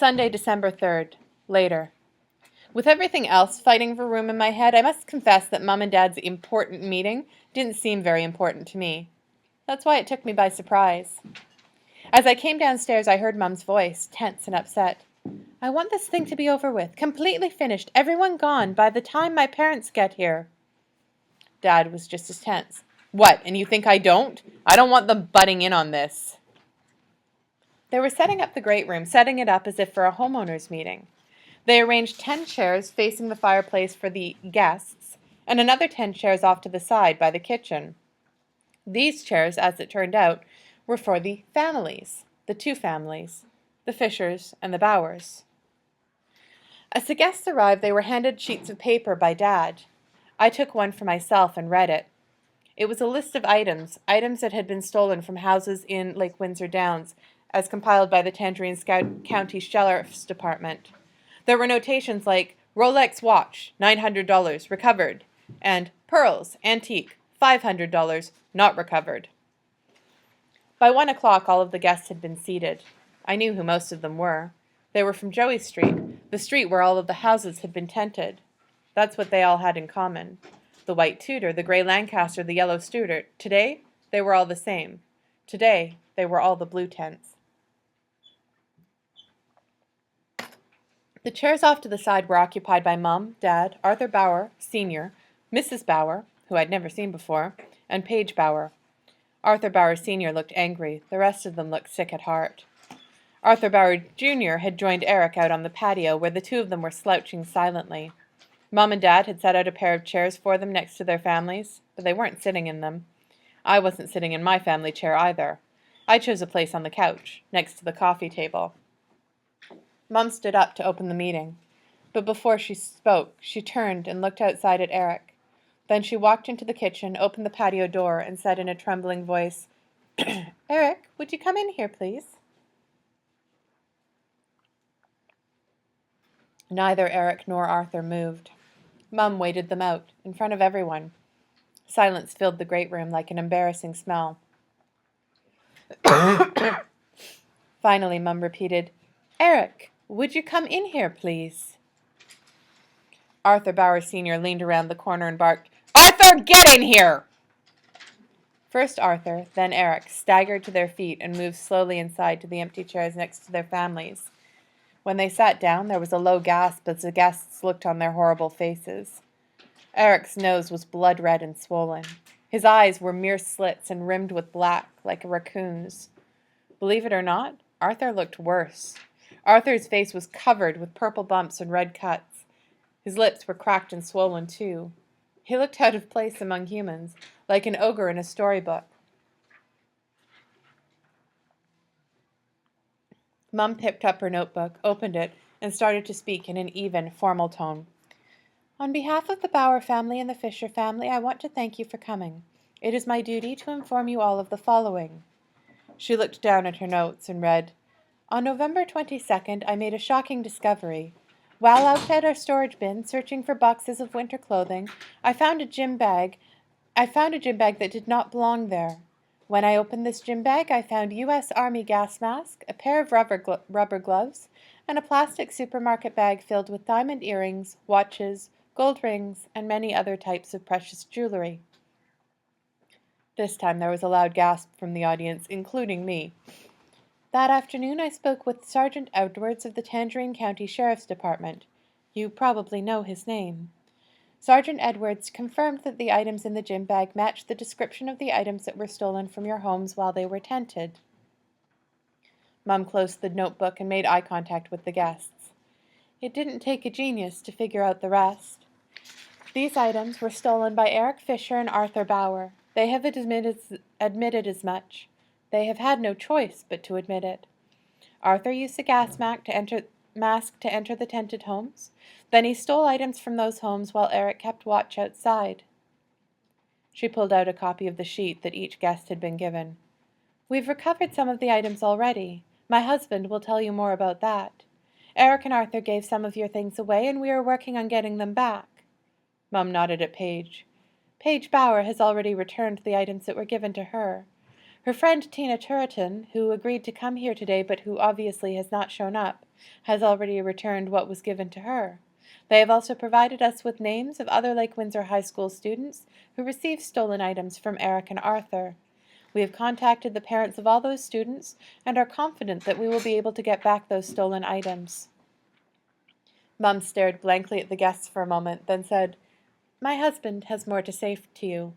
Sunday, December 3rd. Later. With everything else fighting for room in my head, I must confess that Mum and Dad's important meeting didn't seem very important to me. That's why it took me by surprise. As I came downstairs, I heard Mum's voice, tense and upset. I want this thing to be over with, completely finished, everyone gone, by the time my parents get here. Dad was just as tense. What, and you think I don't? I don't want them butting in on this. They were setting up the great room, setting it up as if for a homeowners meeting. They arranged 10 chairs facing the fireplace for the guests, and another 10 chairs off to the side by the kitchen. These chairs, as it turned out, were for the families, the two families, the Fishers and the Bowers. As the guests arrived, they were handed sheets of paper by Dad. I took one for myself and read it. It was a list of items that had been stolen from houses in Lake Windsor Downs, as compiled by the Tangerine County Sheriff's Department. There were notations like Rolex watch, $900, recovered, and pearls, antique, $500, not recovered. By 1 o'clock, all of the guests had been seated. I knew who most of them were. They were from Joey Street, the street where all of the houses had been tented. That's what they all had in common. The white Tudor, the gray Lancaster, the yellow Stuart. Today, they were all the same. Today, they were all the blue tents. The chairs off to the side were occupied by Mum, Dad, Arthur Bower, Sr., Mrs. Bower, who I'd never seen before, and Paige Bower. Arthur Bower Sr. looked angry. The rest of them looked sick at heart. Arthur Bower Jr. had joined Eric out on the patio, where the two of them were slouching silently. Mum and Dad had set out a pair of chairs for them next to their families, but they weren't sitting in them. I wasn't sitting in my family chair either. I chose a place on the couch, next to the coffee table. Mum stood up to open the meeting, but before she spoke, she turned and looked outside at Eric. Then she walked into the kitchen, opened the patio door, and said in a trembling voice, Eric, would you come in here, please? Neither Eric nor Arthur moved. Mum waited them out, in front of everyone. Silence filled the great room like an embarrassing smell. Finally, Mum repeated, Eric, would you come in here, please? Arthur Bower Sr. leaned around the corner and barked, Arthur, get in here! First Arthur, then Eric, staggered to their feet and moved slowly inside to the empty chairs next to their families. When they sat down, there was a low gasp as the guests looked on their horrible faces. Eric's nose was blood-red and swollen. His eyes were mere slits and rimmed with black, like a raccoon's. Believe it or not, Arthur looked worse. Arthur's face was covered with purple bumps and red cuts. His lips were cracked and swollen, too. He looked out of place among humans, like an ogre in a storybook. Mum picked up her notebook, opened it, and started to speak in an even, formal tone. On behalf of the Bower family and the Fisher family, I want to thank you for coming. It is my duty to inform you all of the following. She looked down at her notes and read, On November 22nd, I made a shocking discovery. While out at our storage bin, searching for boxes of winter clothing, I found a gym bag that did not belong there. When I opened this gym bag, I found U.S. Army gas mask, a pair of rubber gloves, and a plastic supermarket bag filled with diamond earrings, watches, gold rings, and many other types of precious jewelry. This time there was a loud gasp from the audience, including me. That afternoon I spoke with Sergeant Edwards of the Tangerine County Sheriff's Department. You probably know his name. Sergeant Edwards confirmed that the items in the gym bag matched the description of the items that were stolen from your homes while they were tented. Mum closed the notebook and made eye contact with the guests. It didn't take a genius to figure out the rest. These items were stolen by Eric Fisher and Arthur Bower. They have admitted as much. They have had no choice but to admit it. Arthur used a gas mask to enter the tented homes. Then he stole items from those homes while Eric kept watch outside. She pulled out a copy of the sheet that each guest had been given. We've recovered some of the items already. My husband will tell you more about that. Eric and Arthur gave some of your things away, and we are working on getting them back. Mum nodded at Paige. Paige Bower has already returned the items that were given to her. Her friend Tina Turretin, who agreed to come here today but who obviously has not shown up, has already returned what was given to her. They have also provided us with names of other Lake Windsor High School students who received stolen items from Eric and Arthur. We have contacted the parents of all those students and are confident that we will be able to get back those stolen items. Mum stared blankly at the guests for a moment, then said, "My husband has more to say to you."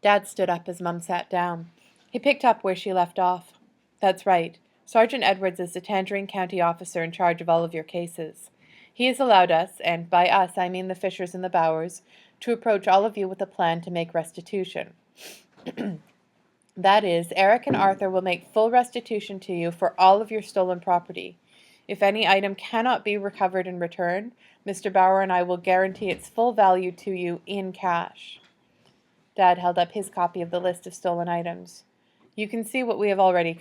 Dad stood up as Mum sat down. He picked up where she left off. "That's right. Sergeant Edwards is the Tangerine County officer in charge of all of your cases. He has allowed us, and by us I mean the Fishers and the Bowers, to approach all of you with a plan to make restitution. That is, Eric and Arthur will make full restitution to you for all of your stolen property. If any item cannot be recovered in return, Mr. Bower and I will guarantee its full value to you in cash." Dad held up his copy of the list of stolen items. "You can see what we have already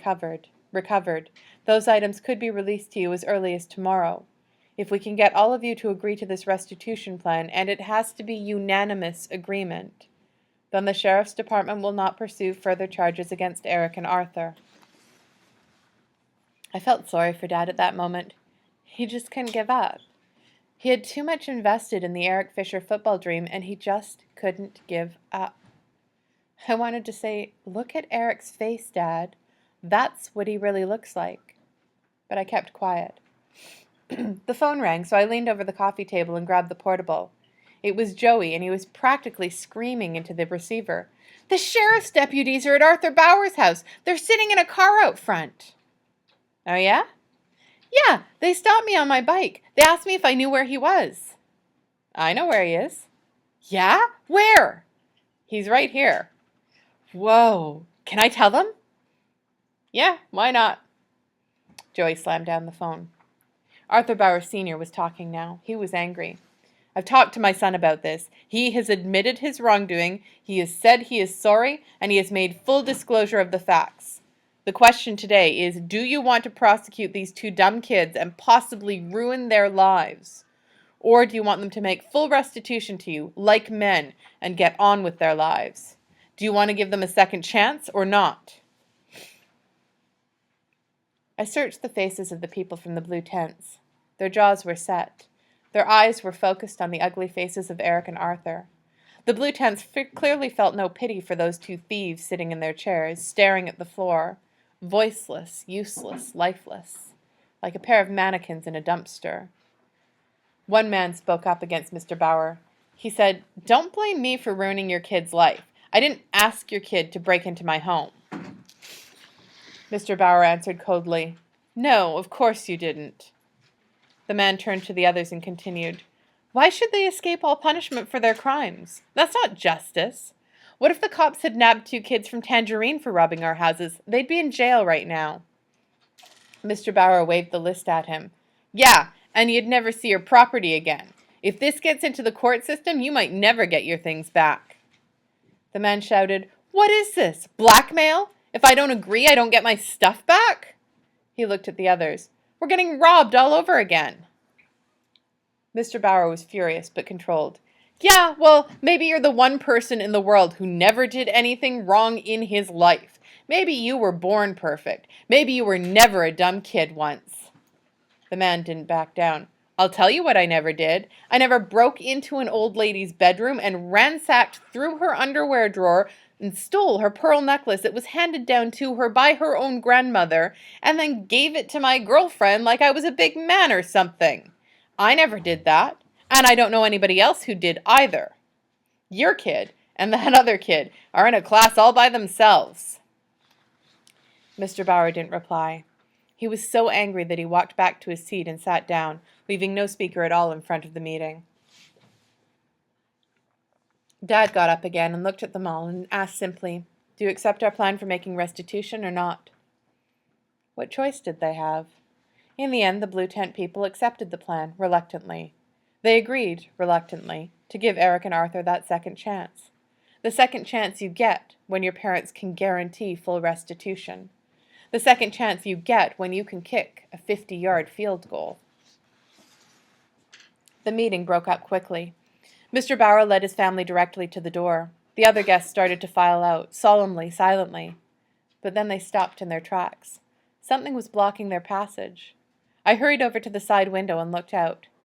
recovered. Those items could be released to you as early as tomorrow. If we can get all of you to agree to this restitution plan, and it has to be unanimous agreement, then the Sheriff's Department will not pursue further charges against Eric and Arthur." I felt sorry for Dad at that moment. He just couldn't give up. He had too much invested in the Eric Fisher football dream, and he just couldn't give up. I wanted to say, "Look at Eric's face, Dad. That's what he really looks like." But I kept quiet. The phone rang, so I leaned over the coffee table and grabbed the portable. It was Joey, and he was practically screaming into the receiver. "The sheriff's deputies are at Arthur Bower's house. They're sitting in a car out front." "Oh, yeah?" "Yeah, they stopped me on my bike. They asked me if I knew where he was." "I know where he is." "Yeah? Where?" "He's right here." "Whoa. Can I tell them?" "Yeah, why not?" Joey slammed down the phone. Arthur Bower Sr. was talking now. He was angry. "I've talked to my son about this. He has admitted his wrongdoing, he has said he is sorry, and he has made full disclosure of the facts. The question today is, do you want to prosecute these two dumb kids and possibly ruin their lives? Or do you want them to make full restitution to you, like men, and get on with their lives? Do you want to give them a second chance or not?" I searched the faces of the people from the blue tents. Their jaws were set. Their eyes were focused on the ugly faces of Eric and Arthur. The blue tents clearly felt no pity for those two thieves sitting in their chairs, staring at the floor, voiceless, useless, lifeless, like a pair of mannequins in a dumpster. One man spoke up against Mr. Bower. He said, "Don't blame me for ruining your kid's life. I didn't ask your kid to break into my home." Mr. Bower answered coldly, "No, of course you didn't." The man turned to the others and continued, "Why should they escape all punishment for their crimes? That's not justice. What if the cops had nabbed two kids from Tangerine for robbing our houses? They'd be in jail right now." Mr. Bower waved the list at him. "Yeah, and you'd never see your property again. If this gets into the court system, you might never get your things back." The man shouted, "What is this? Blackmail? If I don't agree, I don't get my stuff back?" He looked at the others. "We're getting robbed all over again." Mr. Bower was furious but controlled. "Yeah, well, maybe you're the one person in the world who never did anything wrong in his life. Maybe you were born perfect. Maybe you were never a dumb kid once." The man didn't back down. "I'll tell you what I never did. I never broke into an old lady's bedroom and ransacked through her underwear drawer and stole her pearl necklace that was handed down to her by her own grandmother, and then gave it to my girlfriend like I was a big man or something. I never did that, and I don't know anybody else who did either. Your kid and that other kid are in a class all by themselves." Mr. Bower didn't reply. He was so angry that he walked back to his seat and sat down, leaving no speaker at all in front of the meeting. Dad got up again and looked at them all and asked simply, "Do you accept our plan for making restitution or not?" What choice did they have? In the end, the blue tent people accepted the plan, reluctantly. They agreed, reluctantly, to give Eric and Arthur that second chance. The second chance you get when your parents can guarantee full restitution. The second chance you get when you can kick a 50-yard field goal. The meeting broke up quickly. Mr. Bower led his family directly to the door. The other guests started to file out, solemnly, silently. But then they stopped in their tracks. Something was blocking their passage. I hurried over to the side window and looked out.